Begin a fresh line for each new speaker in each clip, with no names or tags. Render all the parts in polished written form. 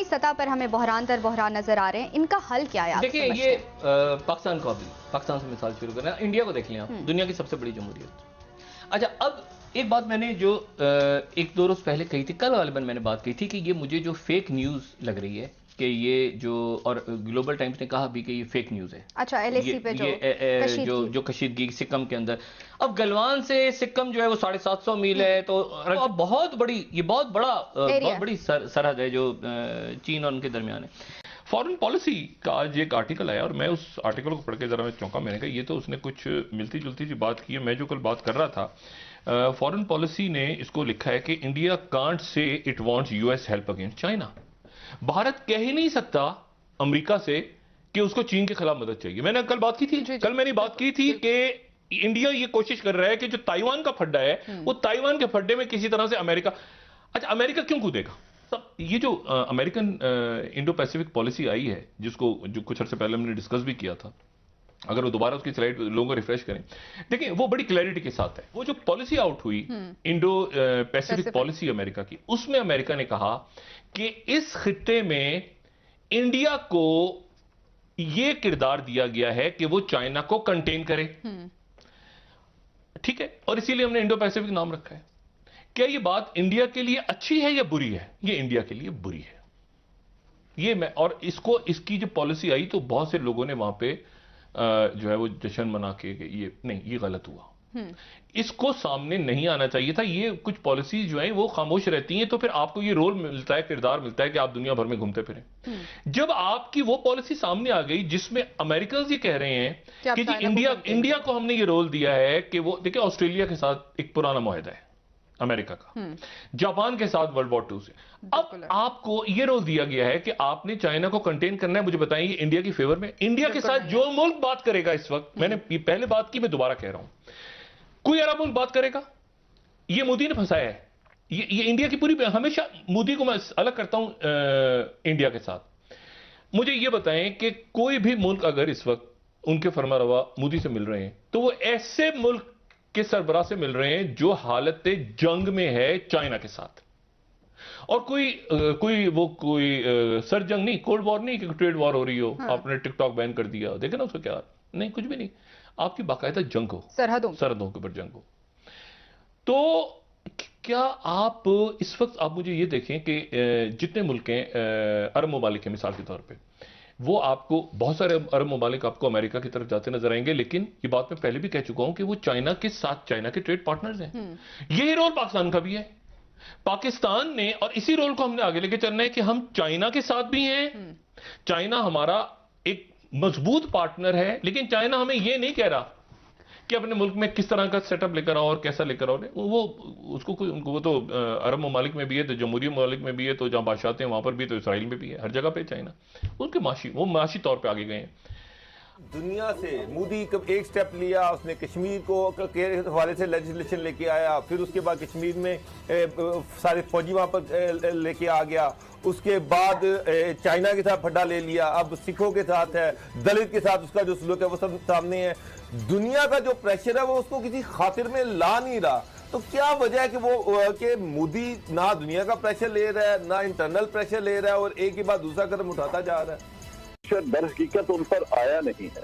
سطح پر ہمیں بحران در بحران نظر آ رہے ہیں، ان کا حل کیا ہے؟
دیکھیں یہ پاکستان سے مثال شروع کرنا ہے، انڈیا کو دیکھ لیں آپ، دنیا کی سب سے بڑی جمہوریت۔ اچھا اب ایک بات میں نے جو ایک دو روز پہلے کہی تھی، کل غالباً میں نے بات کہی تھی کہ یہ مجھے جو فیک نیوز لگ رہی ہے کہ یہ جو، اور گلوبل ٹائمز نے کہا بھی کہ یہ فیک نیوز ہے۔
اچھا ایل اے سی پہ
جو کشیدگی سکم کے اندر، اب گلوان سے سکم جو ہے وہ 750 میل ہے، تو اب بہت بڑی سرحد ہے جو چین اور ان کے درمیان ہے۔
فارن پالیسی کا آج ایک آرٹیکل آیا اور میں اس آرٹیکل کو پڑھ کے ذرا میں چونکا، میں نے کہا یہ تو اس نے کچھ ملتی جلتی سی بات کی ہے۔ میں جو کل بات کر رہا تھا، فارن پالیسی نے اس کو لکھا ہے کہ India can't say it wants U S help against China. Bharat کہہ ہی نہیں سکتا امریکہ سے کہ اس کو چین کے خلاف مدد چاہیے۔ میں نے کل بات کی تھی، کل میں نے بات کی تھی کہ انڈیا یہ کوشش کر رہا ہے کہ جو تائیوان کا پھڈا ہے، وہ تائیوان کے پھڈے میں کسی طرح سے امریکہ، اچھا امریکہ کیوں کودے گا؟ یہ جو امریکن انڈو پیسیفک پالیسی آئی ہے، جس کو جو کچھ عرصے پہلے ہم نے ڈسکس بھی کیا تھا، اگر وہ دوبارہ اس کی سلائیڈ لوگوں کو ریفریش کریں، دیکھیں وہ بڑی کلیئرٹی کے ساتھ ہے۔ وہ جو پالیسی آؤٹ ہوئی انڈو پیسیفک پالیسی امریکہ کی، اس میں امریکہ نے کہا کہ اس خطے میں انڈیا کو یہ کردار دیا گیا ہے کہ وہ چائنا کو کنٹین کرے، ٹھیک ہے، اور اسی لیے ہم نے انڈو پیسیفک نام رکھا ہے۔ کیا یہ بات انڈیا کے لیے اچھی ہے یا بری ہے؟ یہ انڈیا کے لیے بری ہے۔ یہ میں، اور اس کی جو پالیسی آئی تو بہت سے لوگوں نے وہاں پہ جو ہے وہ جشن منا کے کہ یہ نہیں، یہ غلط ہوا، اس کو سامنے نہیں آنا چاہیے تھا۔ یہ کچھ پالیسیز جو ہیں وہ خاموش رہتی ہیں، تو پھر آپ کو یہ رول ملتا ہے، کردار ملتا ہے کہ آپ دنیا بھر میں گھومتے پھریں۔ جب آپ کی وہ پالیسی سامنے آ گئی جس میں امریکنز یہ کہہ رہے ہیں کہ جی انڈیا کو ہم نے یہ رول دیا ہے کہ وہ، دیکھیں آسٹریلیا کے ساتھ ایک پرانا معاہدہ ہے امریکہ کا، جاپان کے ساتھ ورلڈ وار 2 سے، اب آپ کو یہ رول دیا گیا ہے کہ آپ نے چائنا کو کنٹین کرنا ہے۔ مجھے بتائیں یہ انڈیا کی فیور میں؟ انڈیا کے ساتھ جو ملک بات کرے گا اس وقت، میں نے پہلے بات کی، میں دوبارہ کہہ رہا ہوں، کوئی عرب ملک بات کرے گا؟ یہ مودی نے پھنسایا ہے، یہ انڈیا کی پوری، ہمیشہ مودی کو میں الگ کرتا ہوں انڈیا کے ساتھ۔ مجھے یہ بتائیں کہ کوئی بھی ملک اگر اس وقت ان کے فرما روا مودی سے مل رہے ہیں، تو وہ ایسے ملک کے سربراہ سے مل رہے ہیں جو حالت جنگ میں ہے چائنا کے ساتھ، اور کوئی سر جنگ نہیں، کولڈ وار نہیں کہ ٹریڈ وار ہو رہی ہو، آپ نے ٹک ٹاک بین کر دیا، دیکھیں نا اس کو کیا نہیں، کچھ بھی نہیں، آپ کی باقاعدہ جنگ ہو، سرحدوں کے اوپر جنگ ہو۔ تو کیا آپ اس وقت آپ مجھے یہ دیکھیں کہ جتنے ملک ہیں عرب ممالک ہیں مثال کے طور پہ، وہ آپ کو بہت سارے عرب ممالک آپ کو امریکہ کی طرف جاتے نظر آئیں گے، لیکن یہ بات میں پہلے بھی کہہ چکا ہوں کہ وہ چائنا کے ساتھ، چائنا کے ٹریڈ پارٹنرز ہیں۔ یہی رول پاکستان کا بھی ہے۔ پاکستان نے، اور اسی رول کو ہم نے آگے لے کے چلنا ہے کہ ہم چائنا کے ساتھ بھی ہیں، چائنا ہمارا ایک مضبوط پارٹنر ہے، لیکن چائنا ہمیں یہ نہیں کہہ رہا کہ اپنے ملک میں کس طرح کا سیٹ اپ لے کر آؤ اور کیسا لے کر آؤ۔ وہ اس کو وہ تو عرب ممالک میں بھی ہے، تو جمہوری ممالک میں بھی ہے، تو جہاں بادشاہتے ہیں وہاں پر بھی ہے، تو اسرائیل میں بھی ہے، ہر جگہ پہ چائنا ان کے معاشی طور پہ آگے گئے ہیں۔
دنیا سے مودی ایک سٹیپ لیا، اس نے کشمیر کو کے حوالے سے لیجسلیشن لے کے آیا، پھر اس کے بعد کشمیر میں سارے فوجی وہاں پر لے کے آ گیا، اس کے بعد چائنا کے ساتھ پھڈا لے لیا، اب سکھوں کے ساتھ ہے، دلت کے ساتھ اس کا جو سلوک ہے وہ سب سامنے ہے۔ دنیا کا جو پریشر ہے وہ اس کو کسی خاطر میں لا نہیں رہا، تو کیا وجہ ہے کہ مودی نہ دنیا کا پریشر لے رہا ہے، نہ انٹرنل پریشر لے رہا ہے، اور ایک کے بعد دوسرا قدم اٹھاتا جا رہا ہے؟
در حقیقت ان پر آیا نہیں ہے،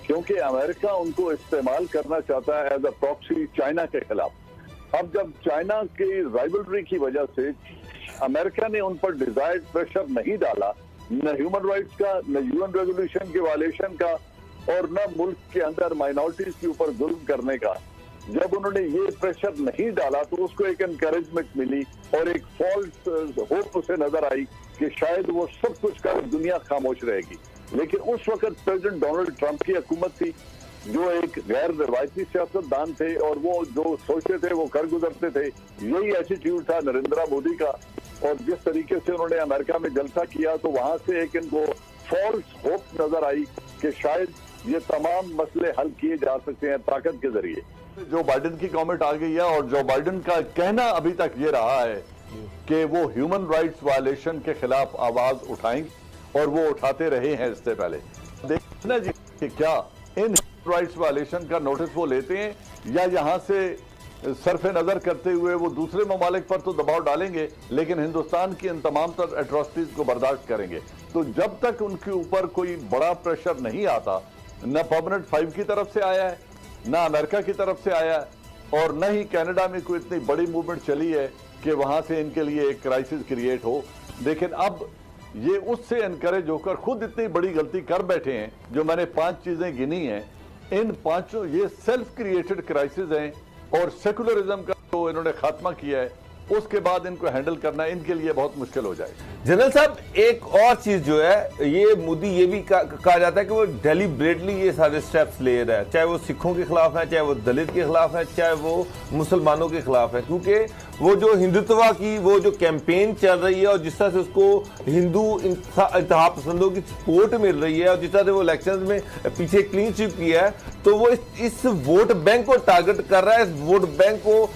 کیونکہ امریکہ ان کو استعمال کرنا چاہتا ہے ایز اے پراکسی چائنا کے خلاف۔ اب جب چائنا کی رائیولری کی وجہ سے امریکہ نے ان پر ڈیزائرڈ پریشر نہیں ڈالا، نہ ہیومن رائٹس کا، نہ UN ریزولوشن کے وائلیشن کا، اور نہ ملک کے اندر مائنورٹیز کے اوپر ظلم کرنے کا، جب انہوں نے یہ پریشر نہیں ڈالا تو اس کو ایک انکریجمنٹ ملی اور ایک فالس ہوپ اسے نظر آئی کہ شاید وہ سب کچھ کر دنیا خاموش رہے گی۔ لیکن اس وقت پریزیڈنٹ ڈونلڈ ٹرمپ کی حکومت تھی جو ایک غیر روایتی سیاست دان تھے، اور وہ جو سوچتے تھے وہ کر گزرتے تھے۔ یہی ایٹیٹیوڈ تھا نریندرا مودی کا، اور جس طریقے سے انہوں نے امریکہ میں جلسہ کیا تو وہاں سے ایک ان کو فالس ہوپ نظر آئی کہ شاید یہ تمام مسئلے حل کیے جا سکتے ہیں طاقت کے ذریعے۔
جو بائیڈن کی گورنمنٹ آ گئی ہے، اور جو بائیڈن کا کہنا ابھی تک یہ رہا ہے کہ وہ ہیومن رائٹس وائلیشن کے خلاف آواز اٹھائیں، اور وہ اٹھاتے رہے ہیں اس سے پہلے۔ دیکھنا جی کہ کیا ان ہیومن رائٹس وائلیشن کا نوٹس وہ لیتے ہیں، یا یہاں سے صرف نظر کرتے ہوئے وہ دوسرے ممالک پر تو دباؤ ڈالیں گے لیکن ہندوستان کی ان تمام تر ایٹراسٹیز کو برداشت کریں گے. تو جب تک ان کے اوپر کوئی بڑا پریشر نہیں آتا، نہ پرماننٹ 5 کی طرف سے آیا ہے، نہ امریکہ کی طرف سے آیا ہے، اور نہ ہی کینیڈا میں کوئی اتنی بڑی موومنٹ چلی ہے کہ وہاں سے ان کے لیے ایک کرائسس کریٹ ہو. لیکن اب یہ اس سے انکریج ہو کر خود اتنی بڑی غلطی کر بیٹھے ہیں. جو میں نے 5 چیزیں گنی ہیں، ان 5 یہ سیلف کریٹڈ کرائسس ہیں، اور سیکولرزم کا جو انہوں نے خاتمہ کیا ہے اس کے بعد ان کو ہینڈل کرنا ان کے لیے بہت مشکل ہو جائے.
جنرل صاحب ایک اور چیز جو ہے، یہ مودی یہ بھی کہا جاتا ہے کہ وہ ڈیلیبریٹلی یہ سارے سٹیپس لے رہا ہے، چاہے وہ سکھوں کے خلاف ہے، چاہے وہ دلت کے خلاف ہے، چاہے وہ مسلمانوں کے خلاف ہے، کیونکہ وہ جو ہندوتوا کی وہ جو کیمپین چل رہی ہے اور جس طرح سے اس کو ہندو انتہا پسندوں کی سپورٹ مل رہی ہے، اور جس طرح سے وہ الیکشنز میں پیچھے کلین سویپ کیا ہے، تو وہ اس ووٹ بینک کو ٹارگٹ کر رہا ہے. اس ووٹ بینک کو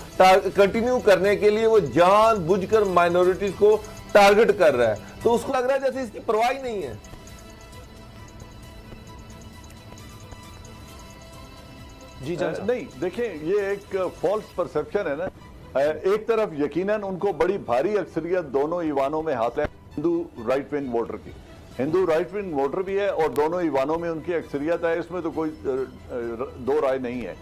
کنٹینیو کرنے کے لیے وہ جان بوجھ کر مائنورٹیز کو ٹارگٹ کر رہا ہے. تو اس کو لگ رہا ہے جیسے اس کی پرواہ ہی نہیں ہے.
جی نہیں، دیکھیں یہ ایک فالس پرسپشن ہے نا. ایک طرف یقیناً ان کو بڑی بھاری اکثریت دونوں ایوانوں میں حاصل ہے ہندو رائٹ ونگ ووٹر کی. ہندو رائٹ ونگ ووٹر بھی ہے اور دونوں ایوانوں میں ان کی اکثریت ہے، اس میں تو کوئی دو رائے نہیں ہے.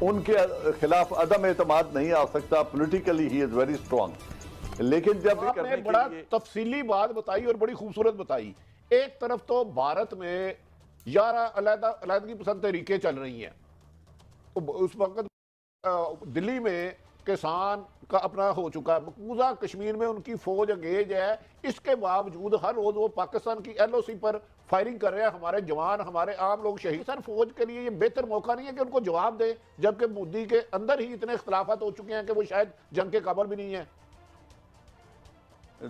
ان کے خلاف عدم اعتماد نہیں آ سکتا. Politically he is very strong. لیکن جب
آپ نے بڑا تفصیلی بات بتائی اور بڑی خوبصورت بتائی. ایک طرف تو بھارت میں 11 علیحدگی پسند تحریکیں چل رہی ہیں. اس وقت دلی میں کسان کا اپنا ہو چکا ہے، مقبوضہ کشمیر میں ان کی فوج انگیج ہے. اس کے باوجود ہر روز وہ پاکستان کی LOC پر فائرنگ کر رہے ہیں. ہمارے جوان، ہمارے عام لوگ شہید. سر فوج کے لیے یہ بہتر موقع نہیں ہے کہ ان کو جواب دیں، جبکہ مودی کے اندر ہی اتنے اختلافات ہو چکے ہیں کہ وہ شاید جنگ کے قابل بھی نہیں ہے.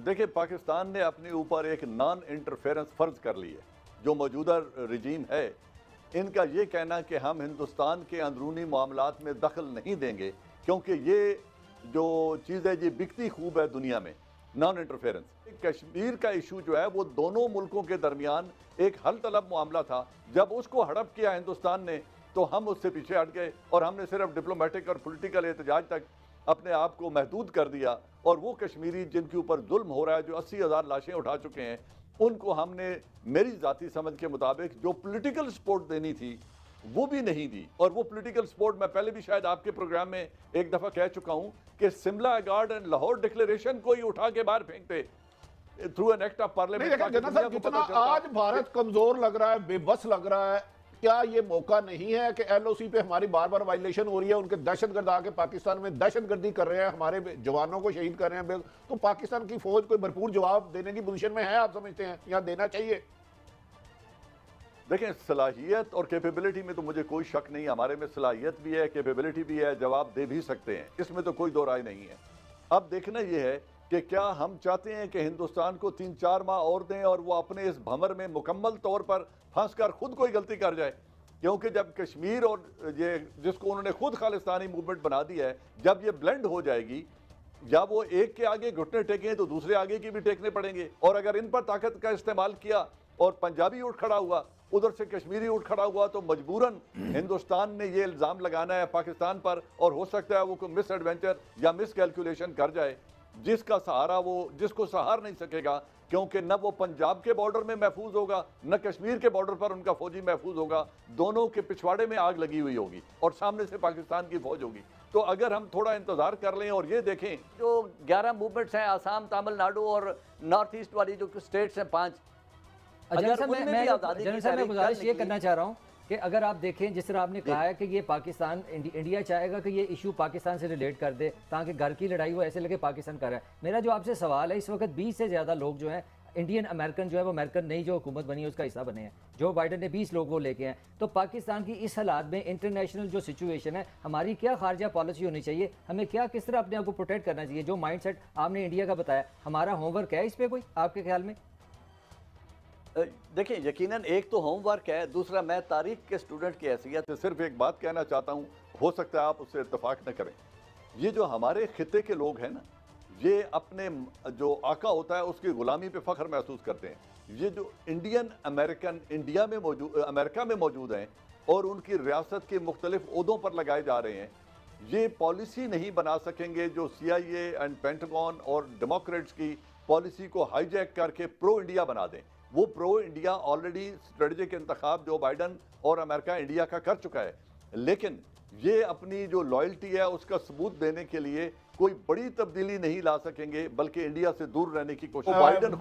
دیکھیں پاکستان نے اپنے اوپر ایک نان انٹرفیرنس فرض کر لی ہے. جو موجودہ رجیم ہے ان کا یہ کہنا کہ ہم ہندوستان کے اندرونی معاملات میں دخل نہیں دیں گے کیونکہ یہ جو چیز ہے یہ بکتی خوب ہے دنیا میں، نان انٹرفیرنس. کشمیر کا ایشو جو ہے وہ دونوں ملکوں کے درمیان ایک حل طلب معاملہ تھا. جب اس کو ہڑپ کیا ہندوستان نے تو ہم اس سے پیچھے ہٹ گئے اور ہم نے صرف ڈپلومیٹک اور پولیٹیکل احتجاج تک اپنے آپ کو محدود کر دیا. اور وہ کشمیری جن کے اوپر ظلم ہو رہا ہے، جو 80,000 لاشیں اٹھا چکے ہیں، ان کو ہم نے میری ذاتی سمجھ کے مطابق جو پولیٹیکل سپورٹ دینی تھی وہ بھی نہیں دی. اور وہ پولیٹیکل سپورٹ میں پہلے بھی شاید آپ کے پروگرام میں ایک دفعہ کہہ چکا ہوں کہ سملہ ایگارڈ اینڈ لاہور ڈکلیریشن کو ہی اٹھا کے باہر پھینکتے through an act of parliament.
جتنا آج بھارت کمزور لگ رہا ہے، بے بس لگ رہا ہے، کیا یہ موقع نہیں ہے کہ LOC پہ ہماری بار بار وائلیشن ہو رہی ہے؟ ان کے دہشت گرد آ کے پاکستان میں دہشت گردی کر رہے ہیں، ہمارے جوانوں کو شہید کر رہے ہیں. تو پاکستان کی فوج کوئی بھرپور جواب دینے کی پوزیشن میں ہے؟ آپ سمجھتے ہیں یا دینا چاہیے؟
دیکھیں صلاحیت اور کیپیبلٹی میں تو مجھے کوئی شک نہیں. ہمارے میں صلاحیت بھی ہے، کیپیبلٹی بھی ہے، جواب دے بھی سکتے ہیں، اس میں تو کوئی دو رائے نہیں ہے. اب دیکھنا یہ ہے کہ کیا ہم چاہتے ہیں کہ ہندوستان کو 3-4 ماہ اور دیں اور وہ اپنے اس بھمر میں مکمل طور پر پھنس کر خود کوئی غلطی کر جائے؟ کیونکہ جب کشمیر اور یہ جس کو انہوں نے خود خالستانی موومنٹ بنا دیا ہے، جب یہ بلینڈ ہو جائے گی، یا وہ ایک کے آگے گھٹنے ٹیکیں تو دوسرے آگے کی بھی ٹیکنے پڑیں گے. اور اگر ان پر طاقت کا استعمال کیا اور پنجابی اٹھ کھڑا ہوا، ادھر سے کشمیری اٹھ کھڑا ہوا، تو مجبوراً ہندوستان نے یہ الزام لگانا ہے پاکستان پر. اور ہو سکتا ہے وہ کوئی مس ایڈوینچر یا مس کیلکولیشن کر جائے جس کا سہارا وہ جس کو سہار نہیں سکے گا. کیونکہ نہ وہ پنجاب کے بارڈر میں محفوظ ہوگا، نہ کشمیر کے بارڈر پر ان کا فوجی محفوظ ہوگا. دونوں کے پچھواڑے میں آگ لگی ہوئی ہوگی اور سامنے سے پاکستان کی فوج ہوگی. تو اگر ہم تھوڑا انتظار کر لیں اور یہ دیکھیں
جو 11 موومنٹس ہیں، آسام، تامل ناڈو اور نارتھ ایسٹ والی جو اسٹیٹس ہیں 5،
جنرل صاحب میں گزارش یہ کرنا چاہ رہا ہوں کہ اگر آپ دیکھیں جس طرح آپ نے کہا ہے کہ یہ پاکستان انڈیا چاہے گا کہ یہ ایشو پاکستان سے ریلیٹ کر دے تاکہ گھر کی لڑائی وہ ایسے لگے پاکستان کر رہا ہے. میرا جو آپ سے سوال ہے، اس وقت 20 سے زیادہ لوگ جو ہیں انڈین امریکن جو ہے وہ امریکن نئی جو حکومت بنی ہے اس کا حصہ بنے ہیں. جو بائیڈن نے 20 لوگوں لے کے ہیں. تو پاکستان کی اس حالات میں انٹرنیشنل جو سچویشن ہے، ہماری کیا خارجہ پالیسی ہونی چاہیے؟ ہمیں کیا کس طرح اپنے آپ کو پروٹیکٹ کرنا چاہیے؟ جو مائنڈ سیٹ آپ نے انڈیا کا بتایا، ہمارا ہوم ورک ہے اس پہ کوئی آپ کے خیال میں؟
دیکھیں یقیناً ایک تو ہوم ورک ہے، دوسرا میں تاریخ کے اسٹوڈنٹ کی حیثیت
سے صرف ایک بات کہنا چاہتا ہوں، ہو سکتا ہے آپ اس سے اتفاق نہ کریں. یہ جو ہمارے خطے کے لوگ ہیں نا، یہ اپنے جو آقا ہوتا ہے اس کی غلامی پہ فخر محسوس کرتے ہیں. یہ جو انڈین امریکن انڈیا میں موجود، امریکہ میں موجود ہیں اور ان کی ریاست کے مختلف عہدوں پر لگائے جا رہے ہیں، یہ پالیسی نہیں بنا سکیں گے جو CIA اینڈ پینٹاگون اور ڈیموکریٹس کی پالیسی کو ہائی جیک کر کے پرو انڈیا بنا دیں. وہ پرو انڈیا آلریڈی اسٹریٹجک انتخاب جو بائیڈن اور امریکہ انڈیا کا کر چکا ہے, لیکن یہ اپنی جو لائلٹی ہے اس کا ثبوت دینے کے لیے کوئی بڑی تبدیلی نہیں لا سکیں گے, بلکہ انڈیا سے دور رہنے کی کوشش. بائیڈن